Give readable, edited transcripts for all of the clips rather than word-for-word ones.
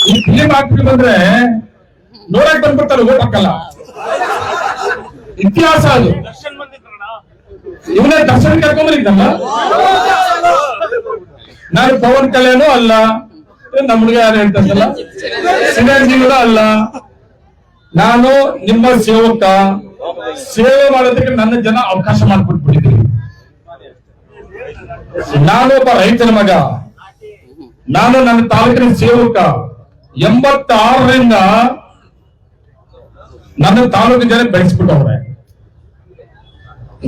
ಈ ಫಿಲಿಂ ಹಾಕಿ ಬಂದ್ರೆ ನೋಡಕ್ ಬಂದ್ಬಿಡ್ತಾರೆ, ಓಟ್ ಹಾಕಲ್ಲ. ಇತಿಹಾಸ ಅದು. ಇವನೇ ದರ್ಶನ್ ಕರ್ಕೊಂಡ್ಬಂದಿದ್ದಲ್ಲ, ನಾನು ಪವನ್ ಕಲ್ಯಾಣು ಅಲ್ಲ, ನಮ್ಮ ಹುಡುಗ ಯಾರು ಹೇಳ್ತಾರಲ್ಲ ಸಿನರ್ಜಿಗಳು ಅಲ್ಲ, ನಾನು ನಿಮ್ಮ ಸೇವಕ. ಸೇವೆ ಮಾಡೋದಕ್ಕೆ ನನ್ನ ಜನ ಅವಕಾಶ ಮಾಡಿಕೊಟ್ಬಿಟ್ಟಿದ್ದೀವಿ. ನಾನು ಒಬ್ಬ ರೈತನ ಮಗ, ನಾನು ನನ್ನ ತಾಲೂಕಿನ ಸೇವಕ. 86ರಿಂದ ನನ್ನ ತಾಲೂಕು ಜನ ಬೆಳೆಸ್ಬಿಟ್ಟವ್ರೆ.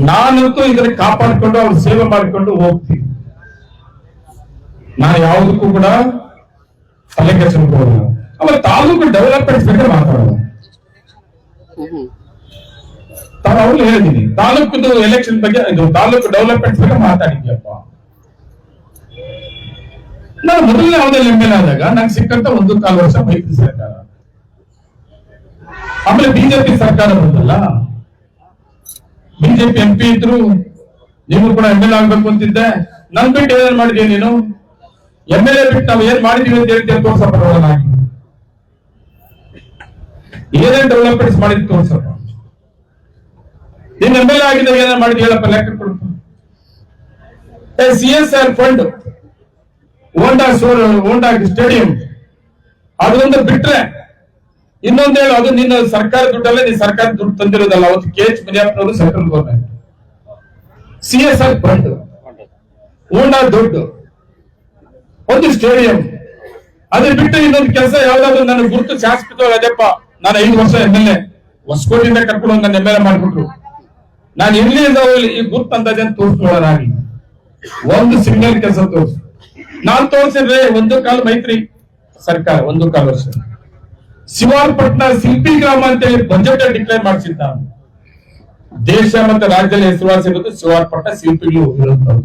ನಾನಂತೂ ಇದನ್ನ ಕಾಪಾಡಿಕೊಂಡು ಅವ್ರ ಸೇವೆ ಮಾಡಿಕೊಂಡು ಹೋಗ್ತೀನಿ. ನಾನು ಯಾವುದಕ್ಕೂ ಕೂಡ ತಲೆ ಕೆಡಿಸ್ಕೊಳ್ಳೋದು. ಆಮೇಲೆ ತಾಲೂಕು ಡೆವಲಪ್ಮೆಂಟ್ ಬಗ್ಗೆ ಮಾತಾಡೋದು. ಅವ್ರು ಹೇಳಿದೀನಿ, ತಾಲೂಕುದು ಎಲೆಕ್ಷನ್ ಬಗ್ಗೆ, ಇದು ತಾಲೂಕು ಡೆವಲಪ್ಮೆಂಟ್ ಬಗ್ಗೆ ಮಾತಾಡಿದ್ಯಪ್ಪ. ನಾನು ಮೊದಲನೇ ಅವಧಿಯಲ್ಲಿ ಎಂ ಎಲ್ ಆದಾಗ ನಂಗೆ ಸಿಕ್ಕಂತ 1.25 ವರ್ಷ ಮೈತ್ರಿ ಸರ್ಕಾರ, ಆಮೇಲೆ ಬಿಜೆಪಿ ಸರ್ಕಾರ ಬಂದಲ್ಲ, ಬಿಜೆಪಿ MP ಇದ್ರು, ನೀವು ಕೂಡ ಎಂ ಎಲ್ ಆಗ್ಬೇಕು ಅಂತಿದ್ದೆ. ನನ್ ಬಿಟ್ಟು ಏನೇನ್ ಮಾಡಿದೀಯ ನೀನು? MLA ಬಿಟ್ಟು ನಾವು ಏನ್ ಮಾಡಿದೀವಿ ಅಂತ ಹೇಳ್ತೀವಿ, ತೋರ್ಸಪ್ಪ ನೋಡೋಣ. ಏನೇನ್ ಡೆವಲಪ್ಮೆಂಟ್ಸ್ ಮಾಡಿದ್ ತೋರ್ಸಪ್ಪ. ನೀನ್ MLA ಆಗಿದ್ದಾಗ ಏನೇನ್ ಮಾಡಿದ್ ಹೇಳಪ್ಪ, ಲೆಕ್ಕ ಕೊಡಪ್ಪ. CSR ಫಂಡ್, ಹೋಂಡಾ ಸ್ಟೇಡಿಯಂ, ಅದೊಂದು ಬಿಟ್ರೆ ಇನ್ನೊಂದು ಹೇಳು, ಅದು ನಿನ್ನ ಸರ್ಕಾರ ದುಡ್ಡಲ್ಲೇ, ನೀನ್ ಸರ್ಕಾರ ದುಡ್ಡು ತಂದಿರೋದಲ್ಲ. ಅವತ್ತು KH ಮುನಿಯಪ್ಪನವರು central government. CSR fund, Honda ದುಡ್ಡು, ಒಂದು ಸ್ಟೇಡಿಯಂ, ಅದೇ ಬಿಟ್ಟು ಇನ್ನೊಂದು ಕೆಲಸ ಯಾವ್ದಾದ್ರು ನನ್ನ ಗುರುತು ಶಾಸಕ ಅದೇಪ್ಪ. ನಾನು 5 ವರ್ಷ MLA, ಹೊಸಕೋಟೆಯಿಂದ ಕರ್ಕೊಂಡು ನನ್ನ MLA ಮಾಡ್ಬಿಟ್ರು. ನಾನು ಎಲ್ಲಿಂದ ಹೋಗ್ಲಿ ಈ ಗುರುತು ಅಂದಾಜೆ ತೋರಿಸ್ಕೊಳ್ಳೋದಾಗಿ ಒಂದು ಸಿಗ್ನಲ್ ಕೆಲಸ ತೋರಿಸು. ನಾನ್ ತೋರಿಸಿದ್ರೆ 1.25 ಮೈತ್ರಿ ಸರ್ಕಾರ, 1.25 ವರ್ಷ. ಶಿವಾರ್ಪಟ್ನ ಶಿಲ್ಪಿ ಗ್ರಾಮ ಅಂತೇಳಿ ಬಜೆಟ್ ಡಿಕ್ಲೇರ್ ಮಾಡಿಸಿದ್ದ. ದೇಶ ಮತ್ತು ರಾಜ್ಯದಲ್ಲಿ ಹೆಸರುವಾಸಿ ಇರೋದು ಶಿವಾರ್ಪಟ್ನ ಶಿಲ್ಪಿಗಳು ಇರುತ್ತವ್ರು.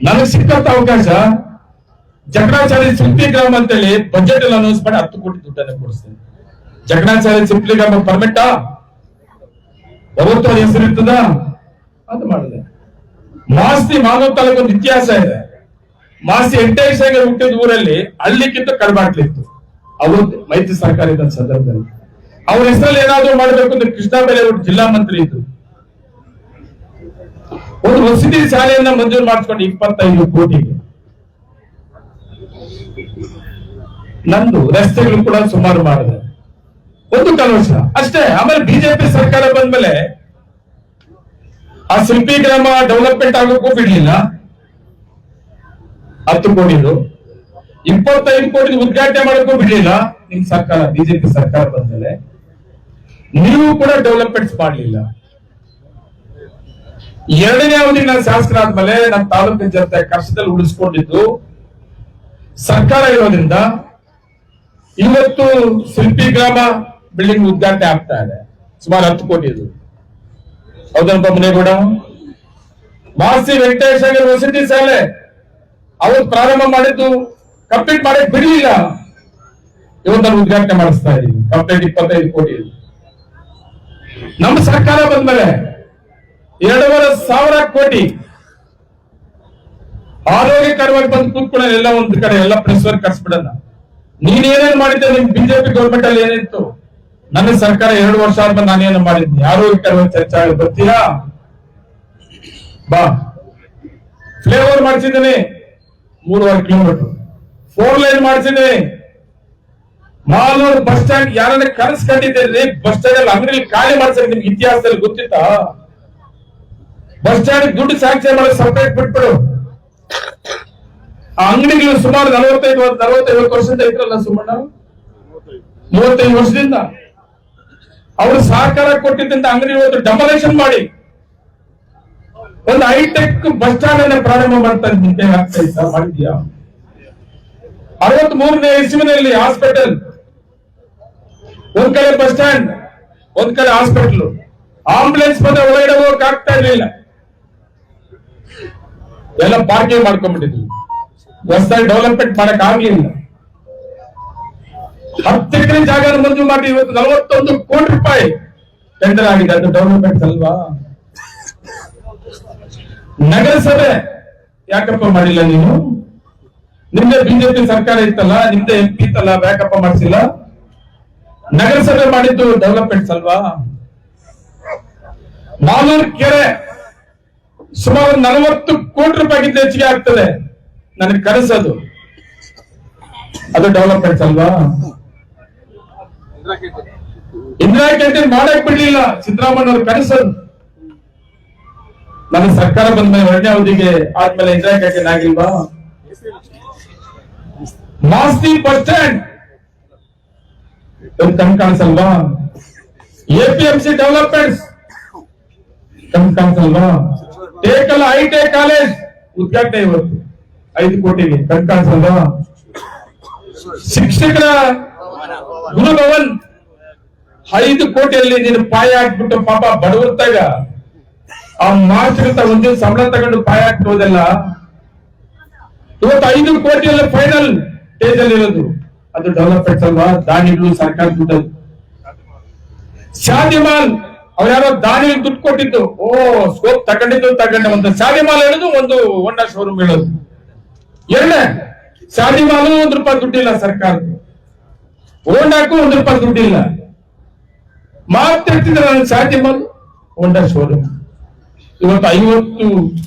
ನನಗೆ ಸಿಕ್ಕಂತ ಅವಕಾಶ ಜಕಣಾಚಾರ್ಯ ಶಿಲ್ಪಿ ಗ್ರಾಮ ಅಂತೇಳಿ ಬಜೆಟ್ ಅಲ್ಲಿ ಅನೌನ್ಸ್ ಮಾಡಿ 10 ಕೋಟಿ ದುಡ್ಡನ್ನು ಕೊಡಿಸ್ತೇನೆ. ಜಕಣಾಚಾರ್ಯ ಶಿಲ್ಪಿ ಗ್ರಾಮ ಪರ್ಮಿಟ್ ಯಾವತ್ತೂ ಹೆಸರು ಇರ್ತದ, ಅದು ಮಾಡಿದೆ. ಮಾಸ್ತಿ ಮಾನವ ತಾಲೂಕು ಒಂದು ಇತಿಹಾಸ ಇದೆ. ಮಾಸ್ತಿ ವೆಂಕಟೇಶ್ವರ ಹುಟ್ಟಿದ ಊರಲ್ಲಿ ಹಳ್ಳಿಕ್ಕಿಂತ ಕಡಿಮಾಟ್ಲಿತ್ತು ಅವತ್ತು ಮೈತ್ರಿ ಸರ್ಕಾರ ಇದ್ದ ಸಂದರ್ಭದಲ್ಲಿ. ಅವ್ರ ಹೆಸರಲ್ಲಿ ಏನಾದ್ರು ಮಾಡಬೇಕು ಅಂದ್ರೆ ಕೃಷ್ಣ ಬೈರೇಗೌಡ ಜಿಲ್ಲಾ ಮಂತ್ರಿ ಇದ್ದು ಒಂದು ವಸತಿ ಶಾಲೆಯನ್ನ ಮಂಜೂರು ಮಾಡಿಸ್ಕೊಂಡು 25 ಕೋಟಿಗೆ. ನಂದು ರಸ್ತೆಗಳು ಕೂಡ ಸುಮಾರು ಮಾಡಿದೆ, 1.25 ವರ್ಷ ಅಷ್ಟೇ. ಆಮೇಲೆ ಬಿಜೆಪಿ ಸರ್ಕಾರ ಬಂದ್ಮೇಲೆ ಆ ಶಿಲ್ಪಿ ಗ್ರಾಮ ಡೆವಲಪ್ಮೆಂಟ್ ಆಗೋಕ್ಕೂ ಬಿಡ್ಲಿಲ್ಲ. 10 ಕೋಟಿದು 25 ಕೋಟಿ ಉದ್ಘಾಟನೆ ಮಾಡೋಕ್ಕೂ ಬಿಡ್ಲಿಲ್ಲ. ನಿಮ್ ಸರ್ಕಾರ, ಬಿಜೆಪಿ ಸರ್ಕಾರ ಬಂದ್ಮೇಲೆ ನೀವು ಕೂಡ ಡೆವಲಪ್ಮೆಂಟ್ಸ್ ಮಾಡಲಿಲ್ಲ. 2ನೇ ಅವಧಿ ನಾನು ಶಾಸಕರಾದ್ಮೇಲೆ ನಮ್ಮ ತಾಲೂಕಿನ ಜನತೆ ಕಷ್ಟದಲ್ಲಿ ಉಳಿಸ್ಕೊಂಡಿದ್ದು ಸರ್ಕಾರ ಇರೋದ್ರಿಂದ ಇವತ್ತು ಶಿಲ್ಪಿ ಗ್ರಾಮ ಬಿಲ್ಡಿಂಗ್ ಉದ್ಘಾಟನೆ ಆಗ್ತಾ ಇದೆ, ಸುಮಾರು 10 ಕೋಟಿದು. ಹೌದಪ್ಪ ಮುನೇಗೌಡ? ಮಾಸ್ತಿ ವೆಂಕಟೇಶ್ವರ ವಸತಿ ಶಾಲೆ ಅವತ್ತು ಪ್ರಾರಂಭ ಮಾಡಿದ್ದು ಕಂಪ್ಲೀಟ್ ಮಾಡಕ್ ಬಿಡಲಿಲ್ಲ. ಇವತ್ತು ಉದ್ಘಾಟನೆ ಮಾಡಿಸ್ತಾ ಇದೀವಿ, ಕಂಪ್ಲೀಟ್ 25 ಕೋಟಿ. ನಮ್ಮ ಸರ್ಕಾರ ಬಂದ್ಮೇಲೆ 2,500 ಕೋಟಿ ಆರೋಗ್ಯಕರವಾಗಿ ಬಂದು ಕೂತ್ಕೊಳ್ಳೋಣ. ಎಲ್ಲ ಒಂದು ಕಡೆ ಎಲ್ಲ ಪ್ರೆಸ್ ವರ್ಕ್ ಕರ್ಸ್ಬಿಡೋಣ. ನೀನ್ ಏನೇನ್ ಮಾಡಿದ್ದೆ ನಿಮ್ ಬಿಜೆಪಿ ಗೌರ್ಮೆಂಟ್ ಅಲ್ಲಿ ಏನಿತ್ತು? ನನ್ನ ಸರ್ಕಾರ 2 ವರ್ಷ ಆದ್ಮೇಲೆ ನಾನೇನು ಮಾಡಿದ್ನಿ? ಆರೋಗ್ಯಕರವಾಗಿ ಚರ್ಚೆ ಬರ್ತೀರಾ? ಬಾ. ಫ್ಲೇವರ್ ಮಾಡಿಸಿದ್ದೀನಿ 3.5 ಕಿಲೋಮೀಟರ್, 4 ಲೈನ್ ಮಾಡಿಸಿದ್ದೀನಿ. ಮಾಲೂರು ಬಸ್ ಸ್ಟ್ಯಾಂಡ್ ಯಾರನ್ನ ಕನಸ್ಕೊಂಡಿದ್ದೀರಿ? ಬಸ್ ಸ್ಟ್ಯಾಂಡ್ ಅಲ್ಲಿ ಅಂಗಡಿ ಖಾಲಿ ಮಾಡ್ಸಕ್ಕೆ ನಿಮ್ಗೆ ಇತಿಹಾಸದಲ್ಲಿ ಗೊತ್ತಿತ್ತಾ? ಬಸ್ ಸ್ಟ್ಯಾಂಡ್ ದುಡ್ಡು ಸ್ಯಾಂಕ್ಷನ್ ಮಾಡಿ ಸಪರೇಟ್ ಬಿಟ್ಬಿಡು. ಆ ಅಂಗಡಿಗಳು ಸುಮಾರು 45 ವರ್ಷದಿಂದ ಇದ್ರಲ್ಲ ಸುಮ್ಮಣ್ಣ, 35 ವರ್ಷದಿಂದ ಅವರು ಸಹಕಾರ ಕೊಟ್ಟಿದ್ದಂತ ಅಂಗಡಿ ಇವತ್ತು ಡೆಮೊಲೇಷನ್ ಮಾಡಿ ಒಂದು ಹೈಟೆಕ್ ಬಸ್ ಸ್ಟ್ಯಾಂಡ್ ಅನ್ನ ಪ್ರಾರಂಭ ಮಾಡ್ತಾ ಮಾಡಿದ್ಯಾ? 63ನೇ ಇಸ್ವಿನಲ್ಲಿ ಹಾಸ್ಪಿಟಲ್, ಒಂದ್ ಕಡೆ ಬಸ್ ಸ್ಟ್ಯಾಂಡ್, ಒಂದ್ ಕಡೆ ಹಾಸ್ಪಿಟಲ್. ಆಂಬುಲೆನ್ಸ್ ಬಂದ್ರೆ ಒಳಗಡೆ ಹೋಗಕ್ ಆಗ್ತಾ ಇರ್ಲಿಲ್ಲ, ಎಲ್ಲ ಪಾರ್ಕಿಂಗ್ ಮಾಡ್ಕೊಂಡ್ಬಿಟ್ಟಿದ್ವಿ. ಹೊಸದಾಗಿ ಡೆವಲಪ್ಮೆಂಟ್ ಮಾಡಕ್ ಆಗ್ಲಿಲ್ಲ. 10 ಎಕರೆ ಜಾಗ ಮಂಜೂರು ಮಾಡಿ ಇವತ್ತು 41 ಕೋಟಿ ರೂಪಾಯಿ ಟೆಂಡರ್ ಆಗಿದೆ. ಅದು ಡೆವಲಪ್ಮೆಂಟ್ ಅಲ್ವಾ? ನಗರಸಭೆ ಯಾಕಪ್ಪ ಮಾಡಿಲ್ಲ ನೀನು? ನಿಮ್ದೆ ಬಿಜೆಪಿ ಸರ್ಕಾರ ಇತ್ತಲ್ಲ, ನಿಮ್ದೆ MP ಇತ್ತಲ್ಲ, ಬ್ಯಾಕಪ್ ಮಾಡಿಸಿಲ್ಲ. ನಗರಸಭೆ ಮಾಡಿದ್ದು ಡೆವಲಪ್ಮೆಂಟ್ಸ್ ಅಲ್ವಾ? ಮಾಲೂರು ಕೆರೆ ಸುಮಾರು 40 ಕೋಟಿ ರೂಪಾಯಿಗಿಂತ ಹೆಚ್ಚಿಗೆ ಆಗ್ತದೆ. ನನಗೆ ಕನಸದು, ಅದು ಡೆವಲಪ್ಮೆಂಟ್ಸ್ ಅಲ್ವಾ? ಇಂದಿರಾ ಕ್ಯಾಂಟೀನ್ ಮಾಡಕ್ ಬಿಡ್ಲಿಲ್ಲ ಸಿದ್ದರಾಮಯ್ಯ ಅವ್ರ ಕನಸದು. ನನ್ನ ಸರ್ಕಾರ ಬಂದ ಮೇಲೆ 2ನೇ ಅವಧಿಗೆ ಆದ್ಮೇಲೆ ಇಂದಿರಾ ಕ್ಯಾಂಟೀನ್ ಆಗಿಲ್ವಾ? ಮಾಸ್ತಿ ಬಸ್ ಸ್ಟ್ಯಾಂಡ್ ಕಣ್ ಕಾಣಿಸಲ್ವಾ? APMC ಡೆವಲಪ್ಮೆಂಟ್ಸ್ ಕಣ್ ಕಾಣಿಸಲ್ವಾ? ಟೇಕಲ್ ಐಟೆ ಕಾಲೇಜ್ ಉದ್ಘಾಟನೆ ಇವತ್ತು 5 ಕೋಟಿಗೆ, ಕಣ್ ಕಾಣಿಸಲ್ವಾ? ಶಿಕ್ಷಕರ ಗುರುಭವನ್ 5 ಕೋಟಿಯಲ್ಲಿ ನೀನು ಪಾಯ ಹಾಕ್ಬಿಟ್ಟು ಪಾಪ ಬಡವರ್ತಾಗ ಆ ಮಾರ್ಚ್ಗಿಂತ ಒಂದಿನ ಸಂಬಳ ತಗೊಂಡು ಪಾಯ ಹಾಕ್ಬೋದಲ್ಲ. ಇವತ್ತು 5 ಕೋಟಿಯಲ್ಲಿ ಫೈನಲ್ ಸ್ಟೇಜ್ ಅಲ್ಲಿ ಇರೋದು, ಅದು ಡೆವಲಪ್ಮೆಂಟ್ಸ್ ಅಲ್ವಾ? ದಾನಿಗಳು ಸರ್ಕಾರ ದುಡ್ಡು. ಶಾದಿಮಾಲ್ ಅವ್ರು ಯಾರೋ ದಾನಿಗೆ ದುಡ್ಡು ಕೊಟ್ಟಿದ್ದು, ಸ್ಕೋಪ್ ತಗೊಂಡೆ ಒಂದು ಶಾದಿಮಾಲ್ ಹೇಳುದು, ಒಂದು ಹೋಂಡಾ ಶೋರೂಮ್ ಹೇಳೋದು. 2ನೇ ಶಾದಿಮಾಲು ₹1 ದುಡ್ಡಿಲ್ಲ ಸರ್ಕಾರದ್ದು, ಹೋಂಡಾಕ್ಕೂ ₹1 ದುಡ್ಡಿಲ್ಲ. ಮಾತಾಡ್ತಿದ್ರೆ ನಾನು ಶಾದಿಮಾಲ್ ಹೋಂಡಾ ಶೋರೂಮ್ ಇವತ್ತು 50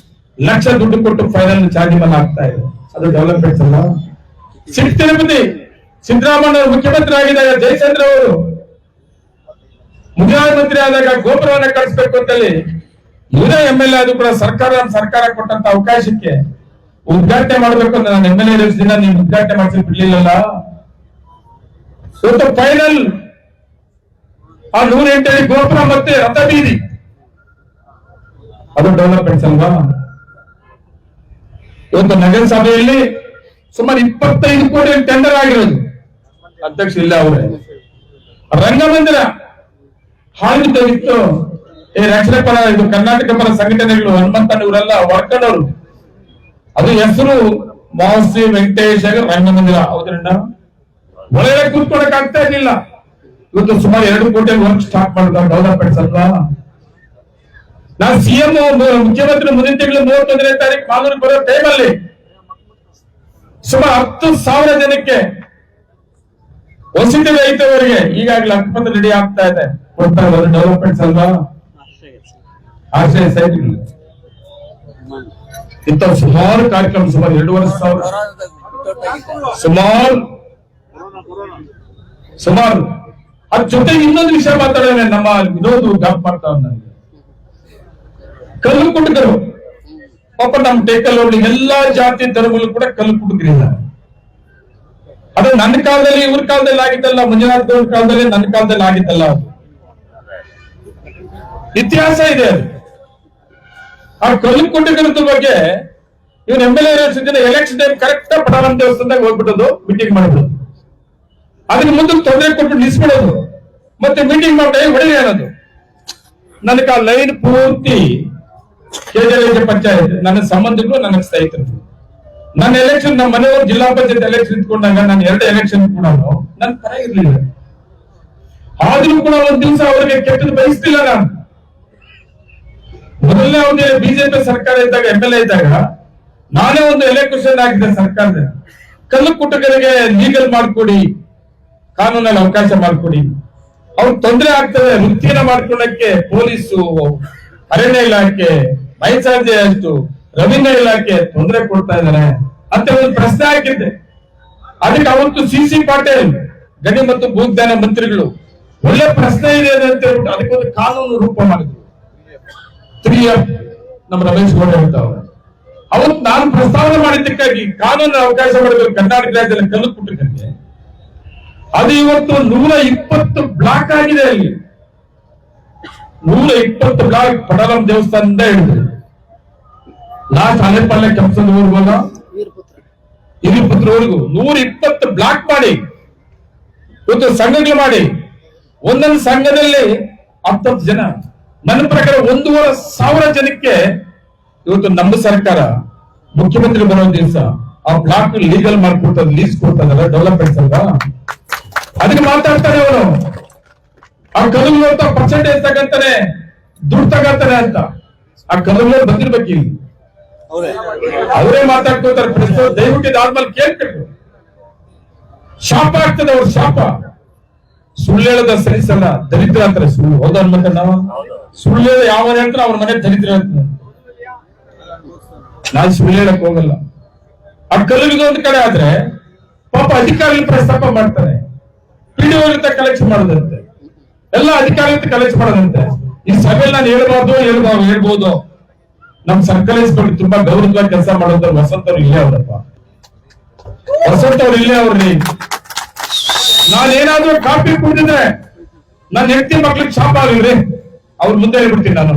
ಲಕ್ಷ ದುಡ್ಡು ಕೊಟ್ಟು ಫೈನಲ್ ಶಾದಿಮಾಲ್ ಆಗ್ತಾ ಇದೆ, ಅದು ಡೆವಲಪ್ಮೆಂಟ್ಸ್ ಅಲ್ಲ? ತಿರುಪತಿ ಸಿದ್ದರಾಮಯ್ಯ ಮುಖ್ಯಮಂತ್ರಿ ಆಗಿದ್ದಾಗ ಜಯಚಂದ್ರ ಅವರು ಮುಖ್ಯಮಂತ್ರಿ ಆದಾಗ ಗೋಪುರವನ್ನ ಕಳಿಸ್ಬೇಕು ಅಂತಲ್ಲಿ ಇವರೇ MLA ಅದು ಕೂಡ ಸರ್ಕಾರ ಕೊಟ್ಟಂತ ಅವಕಾಶಕ್ಕೆ ಉದ್ಘಾಟನೆ ಮಾಡ್ಬೇಕು ಅಂತ ನಾನು MLA ಇರೋ ದಿನ ನೀವು ಉದ್ಘಾಟನೆ ಮಾಡಿಸಿ ಬಿಡ್ಲಿಲ್ಲಲ್ಲ. ಇವತ್ತು ಫೈನಲ್ ಆ 108 ಅಡಿ ಗೋಪುರ ಮತ್ತೆ ರಥ ಬೀದಿ, ಅದು ಡೆವಲಪ್ಮೆಂಟ್ಸ್ ಅಲ್ವಾ? ಇವತ್ತು ನಗರಸಭೆಯಲ್ಲಿ ಸುಮಾರು 25 ಕೋಟಿ ಟೆಂಡರ್ ಆಗಿರೋದು, ಅಧ್ಯಕ್ಷ ಇಲ್ಲ ಅವರೇ. ರಂಗಮಂದಿರ ಹಾಳಿದ್ದವಿತ್ತು, ರಕ್ಷಣೆ ಪರ ಇದು ಕರ್ನಾಟಕ ಪರ ಸಂಘಟನೆಗಳು ಹನುಮಂತನ್ ಇವರೆಲ್ಲ ವರ್ಕನವರು, ಅದು ಹೆಸರು ಮಾಸ್ತಿ ವೆಂಕಟೇಶ್ ರಂಗಮಂದಿರ. ಹೌದ್ರಣ್ಣ, ಒಳಗಡೆ ಕೂತ್ಕೊಳಕ್ ಆಗ್ತಾ ಇರ್ಲಿಲ್ಲ. ಇವತ್ತು ಸುಮಾರು 2 ಕೋಟಿ ವರ್ಕ್ ಸ್ಟಾರ್ಟ್ ಮಾಡಿದ, ಡೆವಲಪ್ಮೆಂಟ್ಸ್ ಅಲ್ವಾ? ನಾನು CM ಮುಖ್ಯಮಂತ್ರಿ ಮುಂದಿನ ತಿಂಗಳು 31ನೇ ತಾರೀಕು ಮಾಲೂರು ಬರೋ ಟೈಮಲ್ಲಿ ಸುಮಾರು 10,000 ಜನಕ್ಕೆ ವಸತಿ ರಹಿತವರಿಗೆ ಈಗಾಗಲೇ ಹಕ್ಕುಪತ್ರ ರೆಡಿ ಆಗ್ತಾ ಇದೆ, ಕೊಡ್ತಾ ಇದ್ದಾರೆ. ಡೆವಲಪ್ಮೆಂಟ್ಸ್ ಅಲ್ವಾ? ಆಶ್ರಯ ಸೈಟ್ಗಳು ಇಂಥ ಸುಮಾರು ಕಾರ್ಯಕ್ರಮ, ಸುಮಾರು 2,500 ಸುಮಾರು. ಅದ್ರ ಜೊತೆಗೆ ಇನ್ನೊಂದು ವಿಷಯ ಮಾತಾಡೋಣ, ನಮ್ಮ ವಿನೋದ್ ಗಾಪ್ ಮಾಡ್ತಾವ. ನನಗೆ ಕಲ್ಲು ಕುಟುಕರು ಪಾಪ ನಮ್ಮ ಟೇಕಲ್ ಎಲ್ಲಾ ಜಾತಿ ಧರ್ಮಗಳು ಕೂಡ ಕಲ್ಲು ಕುಟುಕರಿಲ್ಲ. ಅದು ನನ್ನ ಕಾಲದಲ್ಲಿ ಇವ್ರ ಕಾಲದಲ್ಲಿ ಆಗಿದ್ದಲ್ಲ, ಮಂಜುನಾಥ್ ಅವ್ರ ಕಾಲದಲ್ಲಿ ನನ್ನ ಕಾಲದಲ್ಲಿ ಆಗಿದ್ದಲ್ಲ. ಅದು ಇತಿಹಾಸ ಇದೆ. ಅದು ಆ ಕಲ್ಲು ಕುಟುಕರದ ಬಗ್ಗೆ ಇವನ್ MLA ಜನ ಎಲೆಕ್ಷನ್ ಟೈಮ್ ಕರೆಕ್ಟ್ ಪಟಾಲಂ ದೇವಸ್ಥಾನದಾಗ ಹೋಗ್ಬಿಟ್ಟೋದು, ಮೀಟಿಂಗ್ ಮಾಡ್ಬಿಡೋದು, ಅದಕ್ಕೆ ಮುಂದೆ ತೊಂದರೆ ಕೊಟ್ಟು ನಿಲ್ಸ್ಬಿಡೋದು, ಮತ್ತೆ ಮೀಟಿಂಗ್ ಮಾಡಿ ಹೊಡೆಯ ಅನ್ನೋದು. ನನಗೆ ಆ ಲೈನ್ ಪೂರ್ತಿ KJLJ ಪಂಚಾಯತ್ ನನ್ನ ಸಂಬಂಧಿಕರು, ನನ್ನ ಸ್ನೇಹಿತರು. ನನ್ನ ಎಲೆಕ್ಷನ್ ನಮ್ಮ ಮನೆಯವರು ಜಿಲ್ಲಾ ಪಂಚಾಯತ್ ಎಲೆಕ್ಷನ್ ಇಟ್ಕೊಂಡಾಗ ನಾನು 2 ಎಲೆಕ್ಷನ್ ಕೂಡ ನನ್ ಪರ ಇರ್ಲಿಲ್ಲ. ಆದ್ರೂ ಕೂಡ ಒಂದ್ ದಿವಸ ಅವರಿಗೆ ಕೆಟ್ಟದ್ದು ಬಯಸ್ತಿಲ್ಲ. ನಾನು ಮೊದಲನೇ ಅವಧಿಯಲ್ಲಿ ಬಿಜೆಪಿ ಸರ್ಕಾರ ಇದ್ದಾಗ MLA ಇದ್ದಾಗ ನಾನೇ ಒಂದು ಎಲೆಕ್ಷನ್ ಆಗಿದ್ದೆ ಸರ್ಕಾರದ. ಕಲ್ಲು ಕುಟುಕರಿಗೆ ಲೀಗಲ್ ಮಾಡ್ಕೊಡಿ, ಕಾನೂನಲ್ಲಿ ಅವಕಾಶ ಮಾಡ್ಕೊಡಿ, ಅವ್ರಿಗೆ ತೊಂದರೆ ಆಗ್ತದೆ ವೃತ್ತಿಯನ್ನ ಮಾಡ್ಕೊಳ್ಳಕ್ಕೆ. ಪೊಲೀಸು, ಅರಣ್ಯ ಇಲಾಖೆ, ಮೈಸಾರ್ಜೆ ಅಷ್ಟು, ರೆವಿನ್ಯೂ ಇಲಾಖೆ ತೊಂದರೆ ಕೊಡ್ತಾ ಇದ್ದಾರೆ ಅಂತ ಒಂದು ಪ್ರಶ್ನೆ ಹಾಕಿದ್ದೆ. ಅದಕ್ಕೆ ಅವತ್ತು CC ಪಾಟೀಲ್ ಗಣಿ ಮತ್ತು ಭೂಜ್ಞಾನ ಮಂತ್ರಿಗಳು ಒಳ್ಳೆ ಪ್ರಶ್ನೆ ಇದೆ ಅಂತ ಹೇಳ್ಬಿಟ್ಟು ಅದಕ್ಕೊಂದು ಕಾನೂನು ರೂಪ ಮಾಡಿದ್ರು. 3F ನಮ್ಮ ರಮೇಶ್ ಗೌಡ ಹೇಳ್ತಾವ್ರೆ. ಅವತ್ತು ನಾನು ಪ್ರಸ್ತಾವನೆ ಮಾಡಿದ್ದಕ್ಕಾಗಿ ಕಾನೂನು ಅವಕಾಶ ಮಾಡಬೇಕು ಕರ್ನಾಟಕ ರಾಜ್ಯದಲ್ಲಿ ಕಲ್ಲು ಕುಟುಕರಿಗೆ. ಅದು ಇವತ್ತು 120 ಬ್ಲಾಕ್ ಆಗಿದೆ. ಅಲ್ಲಿ 120 ಬ್ಲಾಕ್ ಪಟಾಲಂ ದೇವಸ್ಥಾನದಿಂದ ಹಿಡಿದು ಲಾಸ್ಟ್ ಅಲೆಪಾಳ್ಯ ಕೆಂಪಸಂದ್ರವರೆಗೂ ಹಿರಿಪುತ್ರವರೆಗೂ 120 ಬ್ಲಾಕ್ ಮಾಡಿ ಇವತ್ತು ಸಂಘಗಳು ಮಾಡಿ, ಒಂದೊಂದು ಸಂಘದಲ್ಲಿ 10 ಜನ. ನನ್ನ ಪ್ರಕಾರ 1,500 ಜನಕ್ಕೆ ಇವತ್ತು ನಮ್ಮ ಸರ್ಕಾರ ಮುಖ್ಯಮಂತ್ರಿ ಬರೋ ದಿವಸ ಆ ಬ್ಲಾಕ್ ಲೀಗಲ್ ಮಾಡ್ಕೊಡ್ತಾರೆ, ಲೀಸ್ ಕೊಡ್ತಾರಲ್ಲ, ಡೆವಲಪ್ಮೆಂಟ್ಸ್ ಅಲ್ವಾ? ಅದಕ್ಕೆ ಮಾತಾಡ್ತಾರೆ ಅವರು. ಆ ಕಲ್ಲುಗಳು ಪರ್ಸೆಂಟೇಜ್ ತಗಂತಾನೆ, ದುಡ್ಡು ತಗಂತಾನೆ ಅಂತ. ಆ ಕಲ್ಲುಗಳು ಬಂದಿರ್ಬೇಕು ಇಲ್ಲಿ. ಅವರೇ ಮಾತಾಡ್ಕೋತಾರೆ. ಪ್ರಶ್ನೆ ದಯವಿಟ್ಟು ಇದಾದ್ಮೇಲೆ ಕೇಳ್ಕೊಂಡು ಶಾಪ ಆಗ್ತದೆ. ಅವ್ರ ಶಾಪ ಸುಳ್ಳು ಹೇಳದ ಸರಿಸಲ್ಲ, ದರಿದ್ರ ಅಂತಾರೆ. ಸುಳ್ಳು ಹೌದ ಅನ್ಬೇಕ ನಾವು ಸುಳ್ಳು ಹೇಳ ಯಾವ ಹೇಳ್ತಾರೆ ಅವ್ರ ಮನೆ ದರಿದ್ರ ಅಂತ. ನಾನು ಸುಳ್ಳು ಹೇಳಕ್ ಹೋಗಲ್ಲ. ಆ ಕಲ್ಲಿಗೆ ಒಂದು ಕಡೆ ಆದ್ರೆ ಪಾಪ ಅಧಿಕಾರಿಗಳು ಪ್ರಸ್ತಾಪ ಮಾಡ್ತಾರೆ. ಪಿಡಿಒ ಕಲೆಕ್ಷನ್ ಮಾಡೋದಂತೆ, ಎಲ್ಲ ಅಧಿಕಾರಿಗಳು ಕಲೆಕ್ಟ್ ಮಾಡೋದಂತೆ. ಈ ಸಭೆಯಲ್ಲಿ ನಾನು ಹೇಳ್ಬೋದು. ನಮ್ ಸರ್ಕಲ್ ಇಸ್ಕೊಂಡು ತುಂಬಾ ಗೌರವವಾಗಿ ಕೆಲಸ ಮಾಡೋದ್ರ ವಸಂತ ಅವ್ರು ಇಲ್ಲೇ ಅವರಪ್ಪ. ವಸಂತ ಅವ್ರು ಇಲ್ಲೇ ಅವ್ರಿ. ನಾನೇನಾದ್ರೂ ಕಾಪಿ ಕುಡಿದಿದ್ರೆ ನನ್ನ ಹೆಂಡತಿ ಮಕ್ಳಿಗೆ ಶಾಪ ಆಗಿಲ್ರಿ, ಅವ್ರ ಮುಂದೆ ಹೇಳ್ಬಿಡ್ತೀನಿ. ನಾನು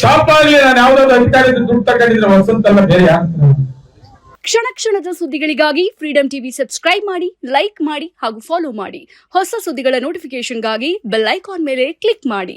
ಶಾಪ ಆಗ್ಲಿ. ನಾನು ಯಾವ್ದಾದ್ರು ಅಧಿಕಾರಿ ದುಡ್ಡು ತಗೊಂಡಿದ್ರೆ ವಸಂತ ಅಲ್ಲ ಬೇರೆ ಯಾರು. ಕ್ಷಣ ಕ್ಷಣದ ಸುದ್ದಿಗಳಿಗಾಗಿ ಫ್ರೀಡಂ ಟಿವಿ ಸಬ್ಸ್ಕ್ರೈಬ್ ಮಾಡಿ, ಲೈಕ್ ಮಾಡಿ ಹಾಗೂ ಫಾಲೋ ಮಾಡಿ. ಹೊಸ ಸುದ್ದಿಗಳ ನೋಟಿಫಿಕೇಶನ್ಗಾಗಿ ಬೆಲ್ ಐಕಾನ್ ಮೇಲೆ ಕ್ಲಿಕ್ ಮಾಡಿ.